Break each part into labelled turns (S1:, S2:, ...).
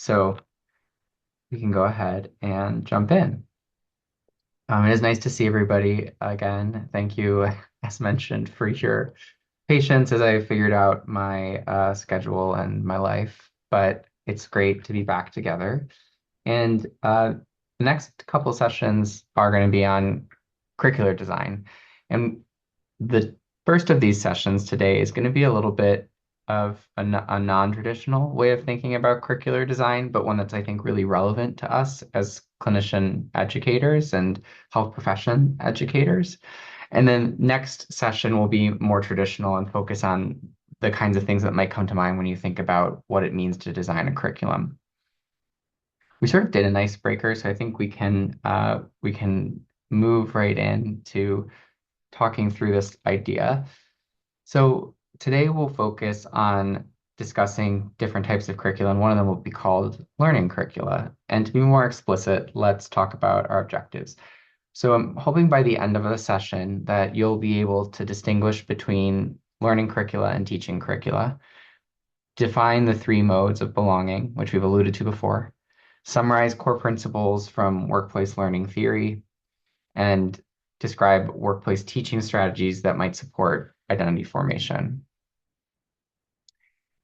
S1: So we can go ahead and jump in. It is nice to see everybody again. Thank you, as mentioned, for your patience as I figured out my schedule and my life. But it's great to be back together. And the next couple sessions are going to be on curricular design. And the first of these sessions today is going to be a little bit of a non-traditional way of thinking about curricular design, but one that's, I think, really relevant to us as clinician educators and health profession educators. And then next session will be more traditional and focus on the kinds of things that might come to mind when you think about what it means to design a curriculum. We sort of did an icebreaker, so I think we can move right into talking through this idea. So today we'll focus on discussing different types of curricula, and one of them will be called learning curricula. And to be more explicit, let's talk about our objectives. So I'm hoping by the end of the session that you'll be able to distinguish between learning curricula and teaching curricula, define the three modes of belonging, which we've alluded to before, summarize core principles from workplace learning theory, and describe workplace teaching strategies that might support identity formation.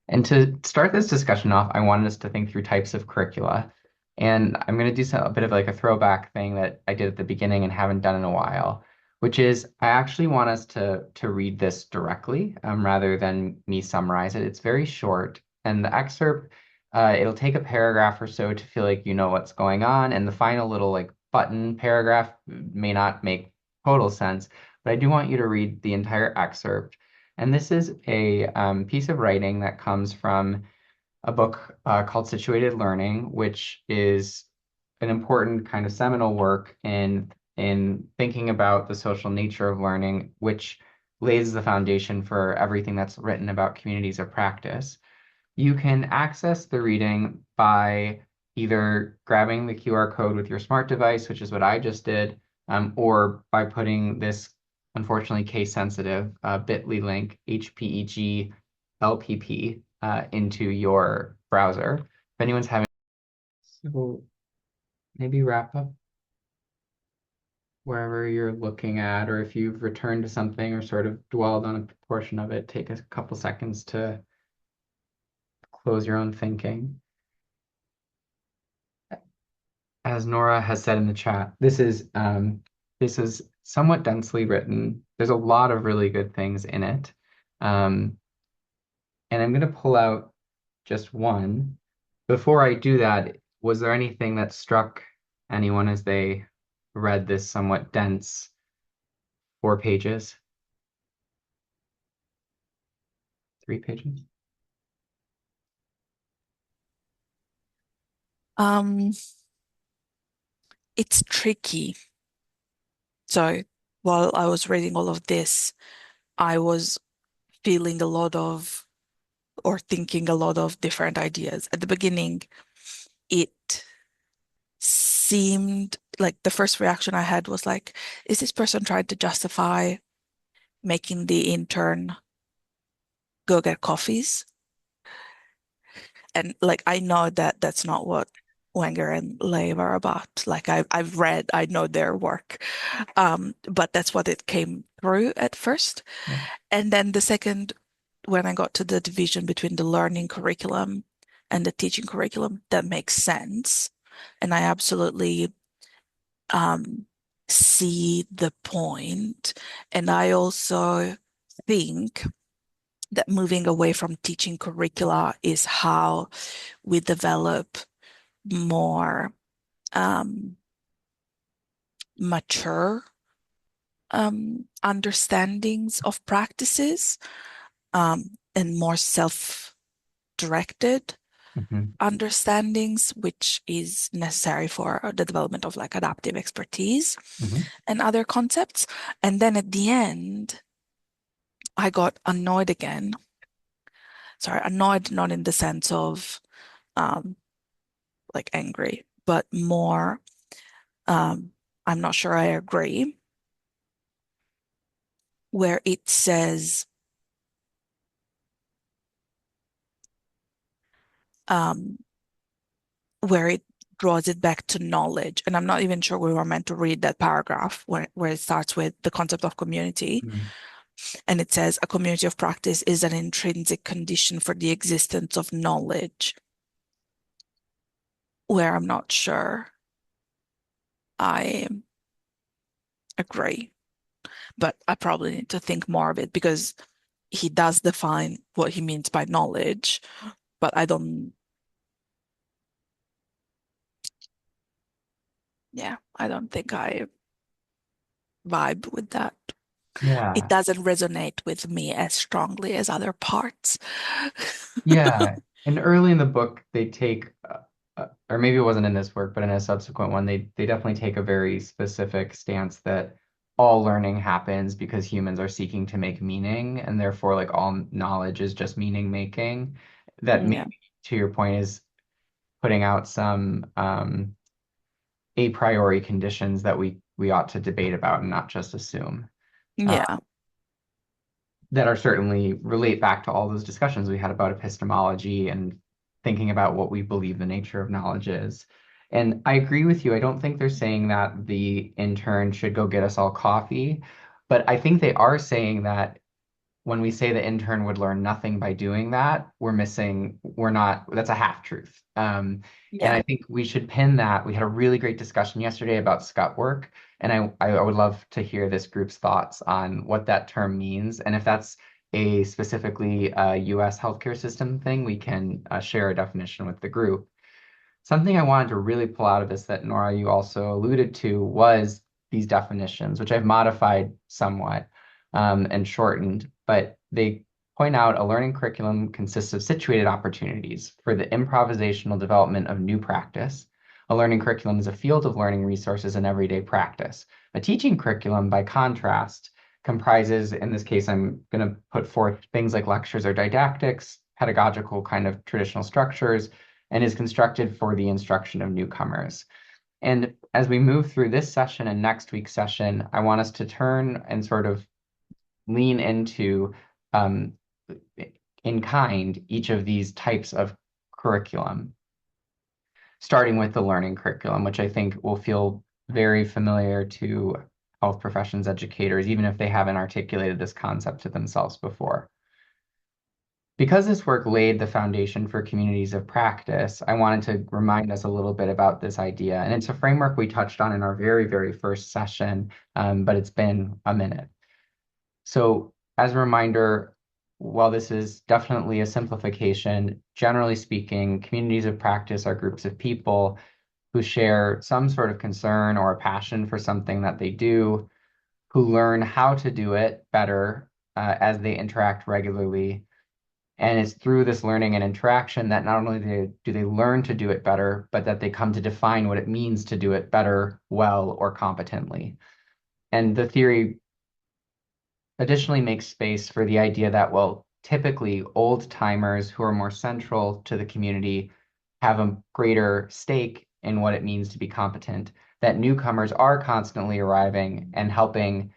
S1: And to start this discussion off, I wanted us to think through types of curricula. And I'm going to do a bit of like a throwback thing that I did at the beginning and haven't done in a while, which is I actually want us to read this directly rather than me summarize it. It's very short, and the excerpt, it'll take a paragraph or so to feel like you know what's going on, and the final little like button paragraph may not make total sense, but I do want you to read the entire excerpt. And this is a piece of writing that comes from a book called Situated Learning, which is an important kind of seminal work in thinking about the social nature of learning, which lays the foundation for everything that's written about communities of practice. You can access the reading by either grabbing the QR code with your smart device, which is what I just did, or by putting this unfortunately case sensitive bit.ly link, HPEG LPP, into your browser. If anyone's having, so maybe wrap up wherever you're looking at, or if you've returned to something or sort of dwelled on a portion of it, take a couple seconds to close your own thinking. As Nora has said in the chat, this is somewhat densely written. There's a lot of really good things in it. Um, and I'm going to pull out just one. Before I do that, was there anything that struck anyone as they read this somewhat dense 4 pages, 3 pages?
S2: Um, it's tricky. So while I was reading all of this, I was feeling a lot of, or thinking a lot of different ideas. At the beginning, it seemed like the first reaction I had was like, is this person trying to justify making the intern go get coffees? And like, I know that that's not what Wenger and Lave are about. Like I've read, I know their work. But that's what it came through at first.
S1: Yeah.
S2: And then the second, when I got to the division between the learning curriculum and the teaching curriculum, that makes sense. And I absolutely um, see the point. And I also think that moving away from teaching curricula is how we develop more um, mature understandings of practices and more self-directed
S1: Mhm.
S2: understandings, which is necessary for the development of like adaptive expertise
S1: Mhm.
S2: and other concepts. And then at the end, I got annoyed again. Sorry, annoyed not in the sense of um, like angry, but more, um, I'm not sure I agree, where it says, um, where it draws it back to knowledge. And I'm not even sure we were meant to read that paragraph where it starts with the concept of community.
S1: Mm.
S2: And it says a community of practice is an intrinsic condition for the existence of knowledge, where I'm not sure I agree. But I probably need to think more of it because he does define what he means by knowledge, but I don't think I vibe with that. It
S1: Yeah.
S2: doesn't resonate with me as strongly as other parts.
S1: Yeah. And early in the book, they take, or maybe it wasn't in this work, but in a subsequent one, they definitely take a very specific stance that all learning happens because humans are seeking to make meaning, and therefore, like all knowledge is just meaning making. That
S2: Yeah.
S1: maybe, to your point, is putting out some a priori conditions that we ought to debate about and not just assume. Uh,
S2: Yeah.
S1: that are certainly relate back to all those discussions we had about epistemology and thinking about what we believe the nature of knowledge is. And I agree with you. I don't think they're saying that the intern should go get us all coffee, but I think they are saying that when we say the intern would learn nothing by doing that, we're not, that's a half truth. And
S2: Yeah.
S1: I think we should pin that. We had a really great discussion yesterday about scut work, and I would love to hear this group's thoughts on what that term means. And if that's a specifically US healthcare system thing, we can share a definition with the group. Something I wanted to really pull out of this that Nora, you also alluded to was these definitions, which I've modified somewhat and shortened, but they point out a learning curriculum consists of situated opportunities for the improvisational development of new practice. A learning curriculum is a field of learning resources and everyday practice. A teaching curriculum, by contrast, comprises, in this case, I'm going to put forth things like lectures or didactics, pedagogical kind of traditional structures, and is constructed for the instruction of newcomers. And as we move through this session and next week's session, I want us to turn and sort of lean into, um, in kind, each of these types of curriculum, starting with the learning curriculum, which I think will feel very familiar to health professions educators, even if they haven't articulated this concept to themselves before. Because this work laid the foundation for communities of practice, I wanted to remind us a little bit about this idea. And it's a framework we touched on in our very, very first session, but it's been a minute. So, as a reminder, while this is definitely a simplification, generally speaking, communities of practice are groups of people who share some sort of concern or a passion for something that they do, who learn how to do it better as they interact regularly, and it's through this learning and interaction that not only do they learn to do it better, but that they come to define what it means to do it better, well, or competently. And the theory additionally makes space for the idea that, well, typically old timers who are more central to the community have a greater stake in what it means to be competent, that newcomers are constantly arriving and helping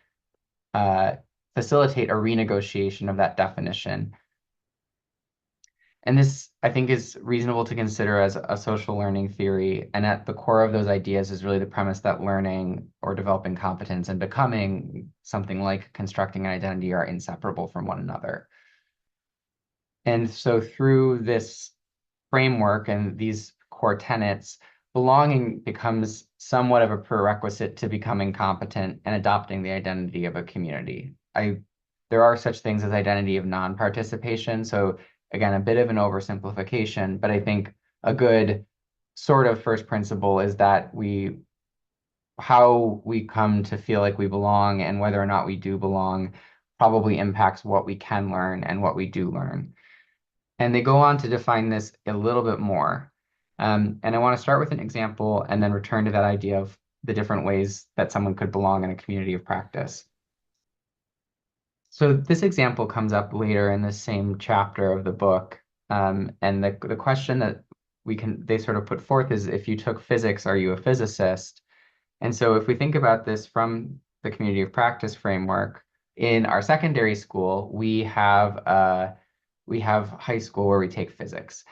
S1: uh, facilitate a renegotiation of that definition. And this, I think, is reasonable to consider as a social learning theory. And at the core of those ideas is really the premise that learning or developing competence and becoming something like constructing an identity are inseparable from one another. And so through this framework and these core tenets, belonging becomes somewhat of a prerequisite to becoming competent and adopting the identity of a community. There are such things as identity of non-participation. So again, a bit of an oversimplification, but I think a good sort of first principle is that how we come to feel like we belong and whether or not we do belong probably impacts what we can learn and what we do learn. And they go on to define this a little bit more. And I want to start with an example and then return to that idea of the different ways that someone could belong in a community of practice. So this example comes up later in the same chapter of the book. And the question that they sort of put forth is, if you took physics, are you a physicist? And so if we think about this from the community of practice framework, in our secondary school, we have high school where we take physics.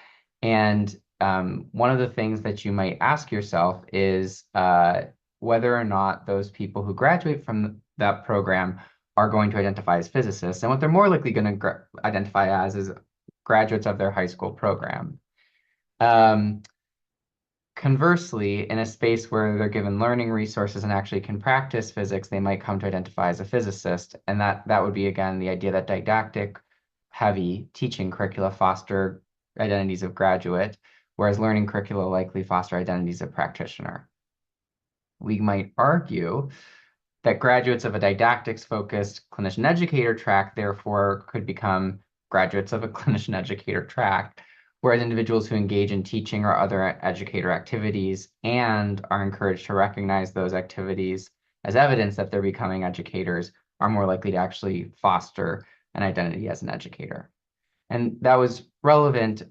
S1: And one of the things that you might ask yourself is whether or not those people who graduate from that program are going to identify as physicists. And what they're more likely going to identify as is graduates of their high school program. Um, Conversely, in a space where they're given learning resources and actually can practice physics, they might come to identify as a physicist. And that would be, again, the idea that didactic heavy teaching curricula foster identities of graduate, whereas learning curricula likely foster identities of practitioner. We might argue that graduates of a didactics-focused clinician educator track therefore could become graduates of a clinician educator track, whereas individuals who engage in teaching or other educator activities and are encouraged to recognize those activities as evidence that they're becoming educators are more likely to actually foster an identity as an educator. And that was relevant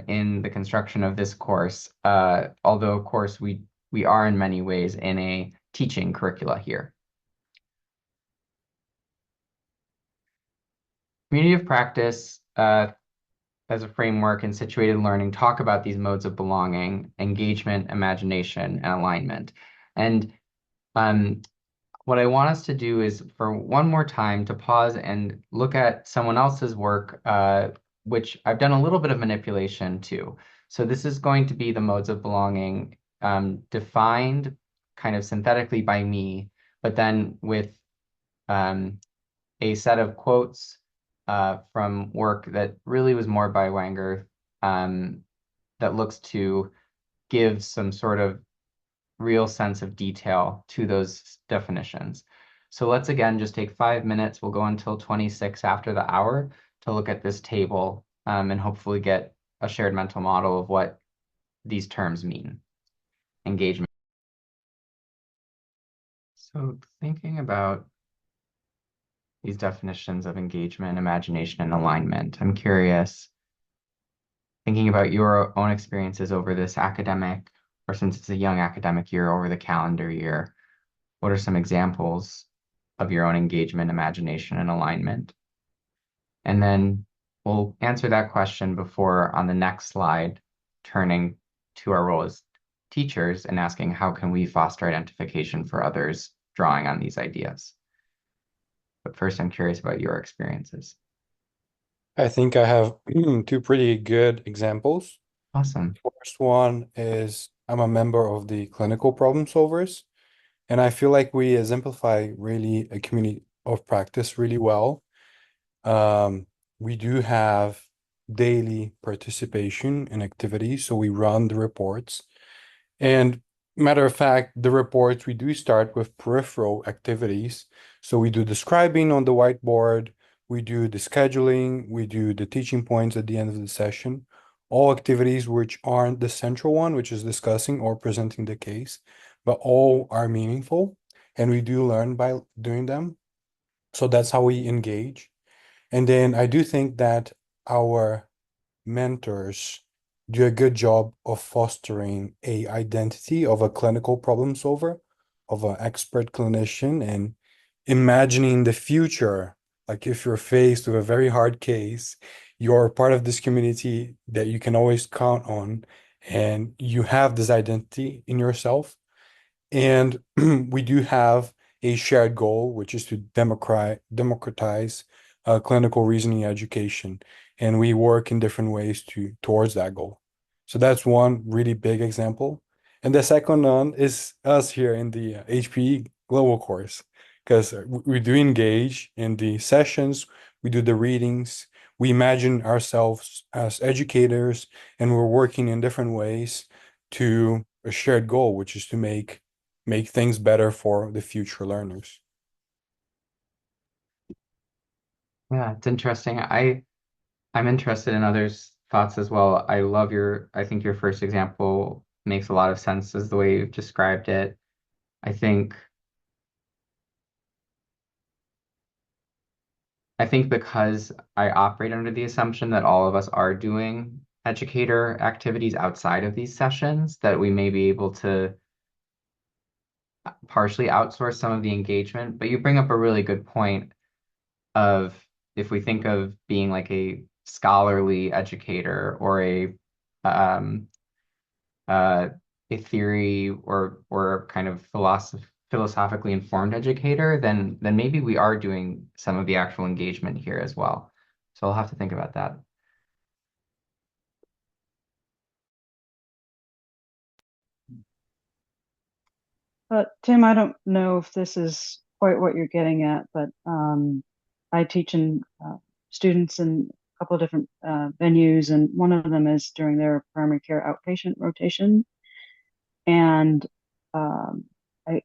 S1: in the construction of this course, although, of course, we are in many ways in a teaching curricula here. Community of practice as a framework and situated learning talk about these modes of belonging, engagement, imagination, and alignment. And um, what I want us to do is for one more time to pause and look at someone else's work, which I've done a little bit of manipulation to. So this is going to be the modes of belonging defined kind of synthetically by me, but then with um, a set of quotes from work that really was more by Wenger um, that looks to give some sort of real sense of detail to those definitions. So let's again just take 5 minutes. We'll go until 26 after the hour to look at this table and hopefully get a shared mental model of what these terms mean. Engagement. So thinking about these definitions of engagement, imagination, and alignment, I'm curious, thinking about your own experiences over this academic, or since it's a young academic year, over the calendar year, what are some examples of your own engagement, imagination, and alignment? And then we'll answer that question before on the next slide, turning to our role as teachers and asking how can we foster identification for others drawing on these ideas. But first, I'm curious about your experiences.
S3: I think I have two pretty good examples.
S1: Awesome.
S3: First one is I'm a member of the clinical problem solvers, and I feel like we exemplify really a community of practice really well. Um, we do have daily participation in activities, so we run the reports. And matter of fact, the reports, we do start with peripheral activities. So we do the scribing on the whiteboard, we do the scheduling, we do the teaching points at the end of the session, all activities which aren't the central one, which is discussing or presenting the case, but all are meaningful. And we do learn by doing them. So that's how we engage. And then I do think that our mentors do a good job of fostering a identity of a clinical problem solver, of an expert clinician, and imagining the future. Like if you're faced with a very hard case, you're part of this community that you can always count on, and you have this identity in yourself. And we do have a shared goal, which is to democratize clinical reasoning education. And we work in different ways towards that goal. So that's one really big example. And the second one is us here in the HPE Global course, because we do engage in the sessions, we do the readings, we imagine ourselves as educators, and we're working in different ways to a shared goal, which is to make things better for the future learners.
S1: Yeah, it's interesting. I'm interested in others' thoughts as well. I think your first example makes a lot of sense as the way you've described it. I think I think because I operate under the assumption that all of us are doing educator activities outside of these sessions, that we may be able to partially outsource some of the engagement. But you bring up a really good point of if we think of being like a scholarly educator or a uh, a theory or kind of philosophically informed educator, then maybe we are doing some of the actual engagement here as well. So I'll have to think about that.
S4: But Tim, I don't know if this is quite what you're getting at, but I teach in students in a couple of different venues, and one of them is during their primary care outpatient rotation. And um, I,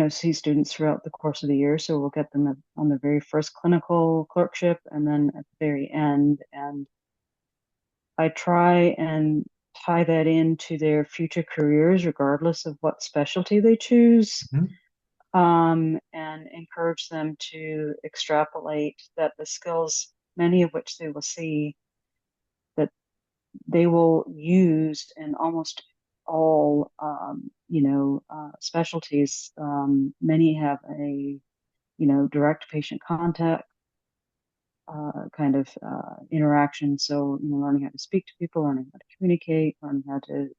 S4: see students throughout the course of the year, so we'll get them on the very first clinical clerkship, and then at the very end. And I try and tie that into their future careers, regardless of what specialty they choose,
S1: Mhm.
S4: and encourage them to extrapolate that the skills, many of which they will see that they will use in almost all, specialties. Many have a, direct patient contact kind of interaction. So, learning how to speak to people, learning how to communicate, learning how to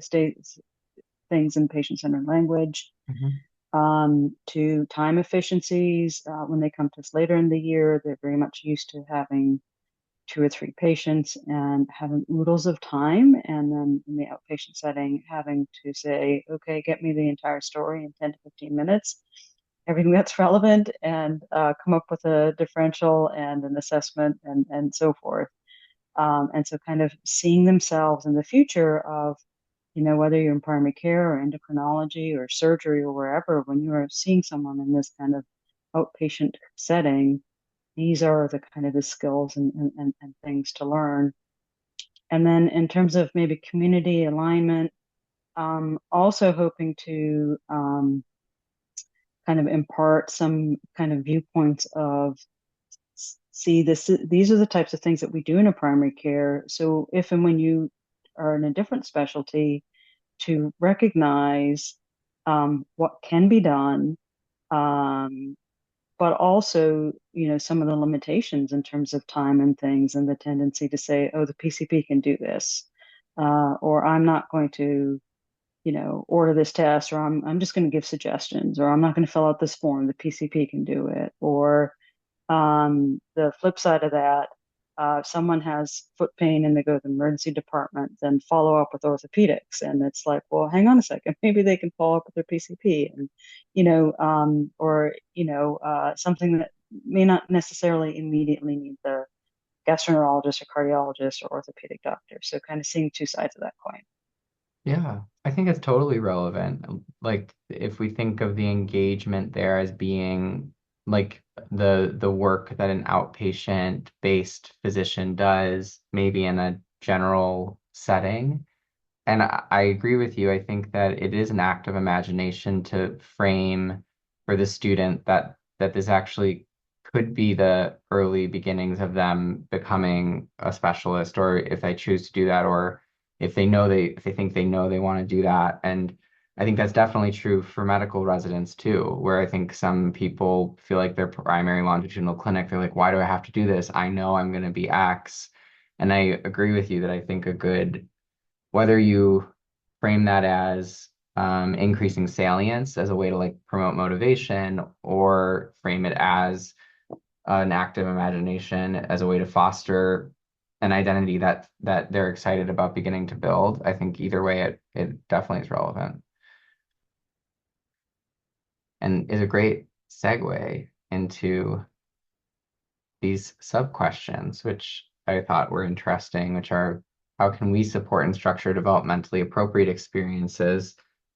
S4: state things in patient-centered language,
S1: Mhm.
S4: to time efficiencies. When they come to us later in the year, they're very much used to having two or three patients and having oodles of time. And then in the outpatient setting, having to say, okay, get me the entire story in 10 to 15 minutes, everything that's relevant, and come up with a differential and an assessment and so forth. And so kind of seeing themselves in the future of, whether you're in primary care or endocrinology or surgery or wherever, when you are seeing someone in this kind of outpatient setting, these are the kind of the skills and things to learn. And then in terms of maybe community alignment, also hoping to kind of impart some kind of viewpoints of see these are the types of things that we do in a primary care. So if and when you are in a different specialty, to recognize what can be done, um, but also, some of the limitations in terms of time and things, and the tendency to say, oh, the PCP can do this, or I'm not going to, order this test, or I'm just going to give suggestions, or I'm not going to fill out this form. The PCP can do it, or the flip side of that, if someone has foot pain and they go to the emergency department, then follow up with orthopedics. And it's like, well, hang on a second, maybe they can follow up with their PCP and, or, something that may not necessarily immediately need the gastroenterologist or cardiologist or orthopedic doctor. So kind of seeing two sides of that coin.
S1: Yeah, I think it's totally relevant. Like if we think of the engagement there as being like the work that an outpatient based physician does, maybe in a general setting. And I agree with you. I think that it is an act of imagination to frame for the student that this actually could be the early beginnings of them becoming a specialist, or if they choose to do that, or if they think they know they want to do that. And I think that's definitely true for medical residents too, where I think some people feel like their primary longitudinal clinic, they're like, why do I have to do this? I know I'm going to be X. And I agree with you that I think a good whether you frame that as increasing salience as a way to like promote motivation or frame it as an active imagination as a way to foster an identity that they're excited about beginning to build. I think either way it definitely is relevant and is a great segue into these sub questions, which I thought were interesting, which are how can we support and structure developmentally appropriate experiences,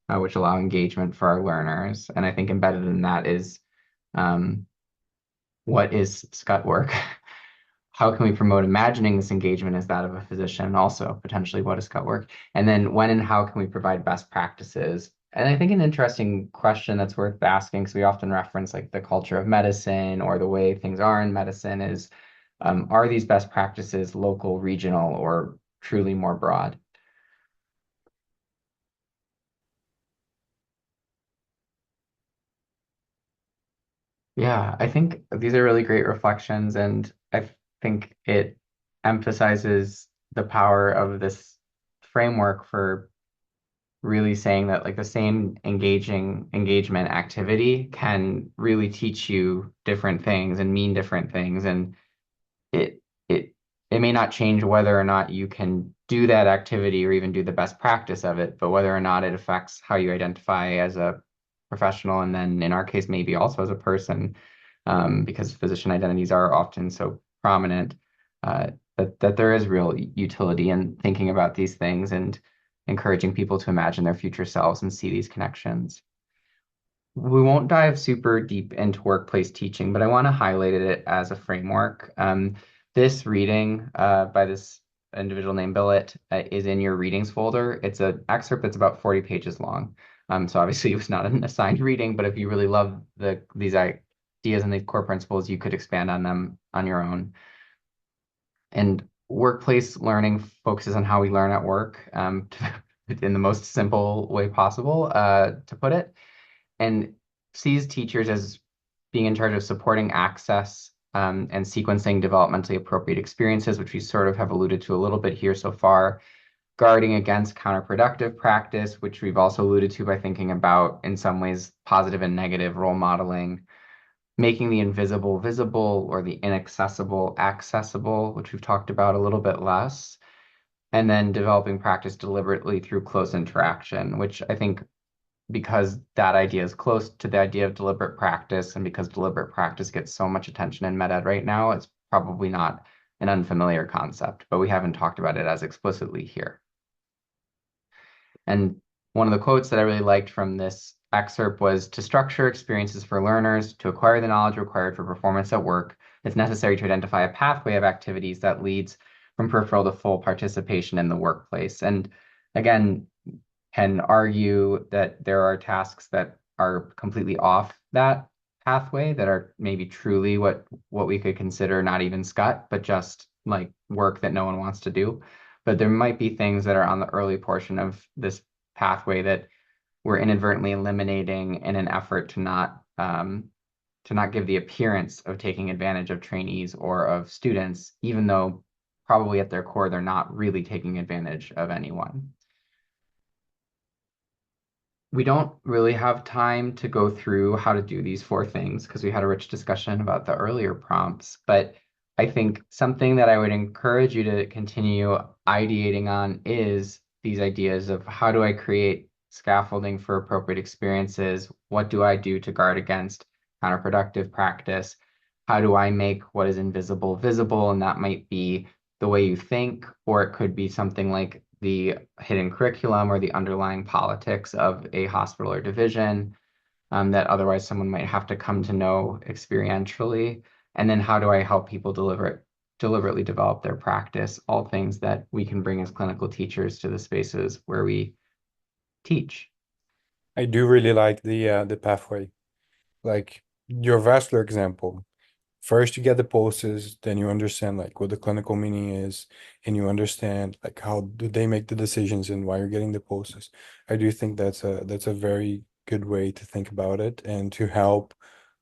S1: which allow engagement for our learners? And I think embedded in that is um, what is scut work? How can we promote imagining this engagement as that of a physician? Also, potentially, what is cut work? And then when and how can we provide best practices? And I think an interesting question that's worth asking, because we often reference like the culture of medicine or the way things are in medicine, is are these best practices local, regional, or truly more broad? Yeah, I think these are really great reflections, and I think it emphasizes the power of this framework for really saying that like the same engagement activity can really teach you different things and mean different things. And it it it may not change whether or not you can do that activity or even do the best practice of it, but whether or not it affects how you identify as a professional, and then in our case, maybe also as a person, because physician identities are often so prominent, that there is real utility in thinking about these things and encouraging people to imagine their future selves and see these connections. We won't dive super deep into workplace teaching, but I want to highlight it as a framework. This reading by this individual named Billet is in your readings folder. It's an excerpt that's about 40 pages long. So obviously it was not an assigned reading, but if you really love these ideas and these core principles, you could expand on them on your own. And workplace learning focuses on how we learn at work, in the most simple way possible, to put it, and sees teachers as being in charge of supporting access, and sequencing developmentally appropriate experiences, which we sort of have alluded to a little bit here so far, guarding against counterproductive practice, which we've also alluded to by thinking about, in some ways, positive and negative role modeling, making the invisible visible or the inaccessible accessible, which we've talked about a little bit less, and then developing practice deliberately through close interaction, which I think, because that idea is close to the idea of deliberate practice, and because deliberate practice gets so much attention in med ed right now, it's probably not an unfamiliar concept, but we haven't talked about it as explicitly here. And one of the quotes that I really liked from this excerpt was, "To structure experiences for learners, to acquire the knowledge required for performance at work, it's necessary to identify a pathway of activities that leads from peripheral to full participation in the workplace." And again, can argue that there are tasks that are completely off that pathway, that are maybe truly what we could consider not even scut, but just like work that no one wants to do. But there might be things that are on the early portion of this pathway that we're inadvertently eliminating in an effort to not give the appearance of taking advantage of trainees or of students, even though probably at their core they're not really taking advantage of anyone. We don't really have time to go through how to do these four things because we had a rich discussion about the earlier prompts, but I think something that I would encourage you to continue ideating on is these ideas of, how do I create scaffolding for appropriate experiences? What do I do to guard against counterproductive practice? How do I make what is invisible visible? And that might be the way you think, or it could be something like the hidden curriculum or the underlying politics of a hospital or division, that otherwise someone might have to come to know experientially. And then how do I help people deliberately develop their practice? All things that we can bring as clinical teachers to the spaces where we teach.
S3: I do really like the pathway. Like your vascular example. First you get the pulses, then you understand like what the clinical meaning is, and you understand like how do they make the decisions and why you're getting the pulses. I do think that's a very good way to think about it and to help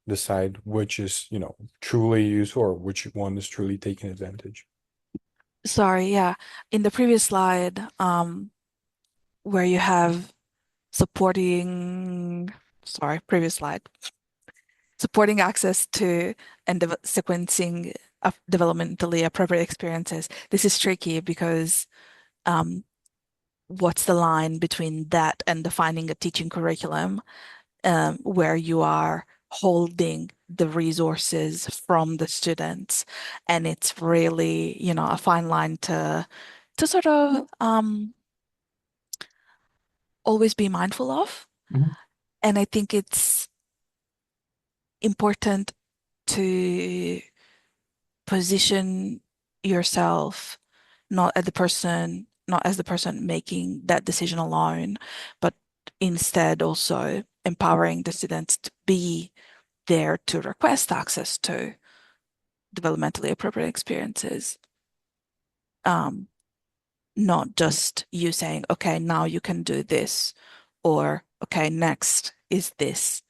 S3: decide which is, truly useful or which one is truly taking advantage.
S2: Sorry, yeah. In the previous slide, where you have supporting, sorry, previous slide, supporting access to and sequencing of developmentally appropriate experiences. This is tricky because what's the line between that and defining a teaching curriculum, where you are holding the resources from the students, and it's really, a fine line to sort of always be mindful of.
S1: Mhm.
S2: And I think it's important to position yourself not as the person making that decision alone, but instead also empowering the students to be there to request access to developmentally appropriate experiences. Not just you saying, okay, now you can do this, or okay, next is this.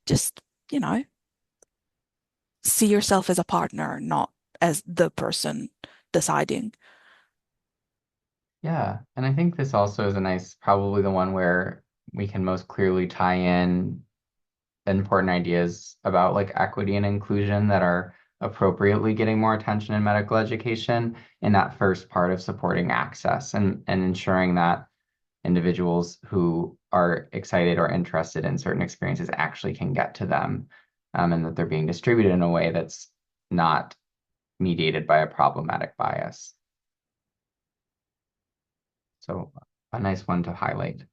S2: Just, see yourself as a partner, not as the person deciding.
S1: Yeah, and I think this also is a nice, probably the one where we can most clearly tie in important ideas about like equity and inclusion that are appropriately getting more attention in medical education in that first part of supporting access and ensuring that individuals who are excited or interested in certain experiences actually can get to them, and that they're being distributed in a way that's not mediated by a problematic bias. So a nice one to highlight.